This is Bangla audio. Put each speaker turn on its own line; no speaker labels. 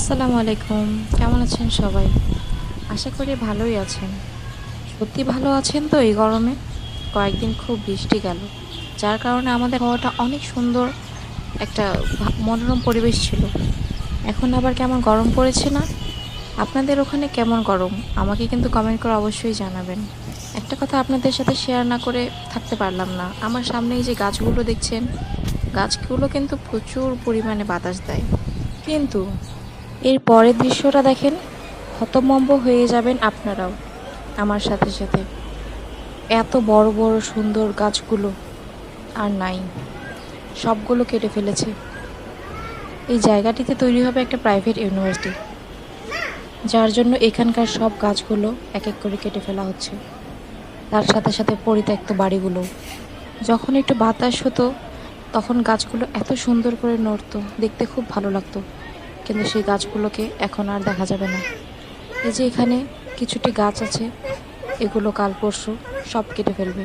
আসসালামু আলাইকুম। কেমন আছেন সবাই? আশা করি ভালোই আছেন। সত্যি ভালো আছেন তো এই গরমে? কয়েকদিন খুব বৃষ্টি গেল। যার কারণে আমাদের হাওয়াটা অনেক সুন্দর একটা মনোরম পরিবেশ ছিল। এখন আবার কেমন গরম পড়েছে না? আপনাদের ওখানে কেমন গরম? আমাকে কিন্তু কমেন্ট করে অবশ্যই জানাবেন। একটা কথা আপনাদের সাথে শেয়ার না করে থাকতে পারলাম না। আমার সামনে এই যে গাছগুলো দেখছেন, গাছগুলো কিন্তু প্রচুর পরিমাণে বাতাস দেয়। কিন্তু এর পরের দৃশ্যটা দেখেন, হতভম্ব হয়ে যাবেন আপনারাও আমার সাথে সাথে। এত বড় বড় সুন্দর গাছগুলো আর নাই, সবগুলো কেটে ফেলেছে। এই জায়গাটিতে তৈরি হবে একটা প্রাইভেট ইউনিভার্সিটি, যার জন্য এখানকার সব গাছগুলো এক এক করে কেটে ফেলা হচ্ছে। তার সাথে সাথে পরিত্যক্ত বাড়িগুলো। যখন একটু বাতাস হতো তখন গাছগুলো এত সুন্দর করে নড়তো, দেখতে খুব ভালো লাগতো। কিন্তু সেই গাছগুলোকে এখন আর দেখা যাবে না। এই যে এখানে কিছুটি গাছ আছে, এগুলো কাল পরশু সব কেটে ফেলবে।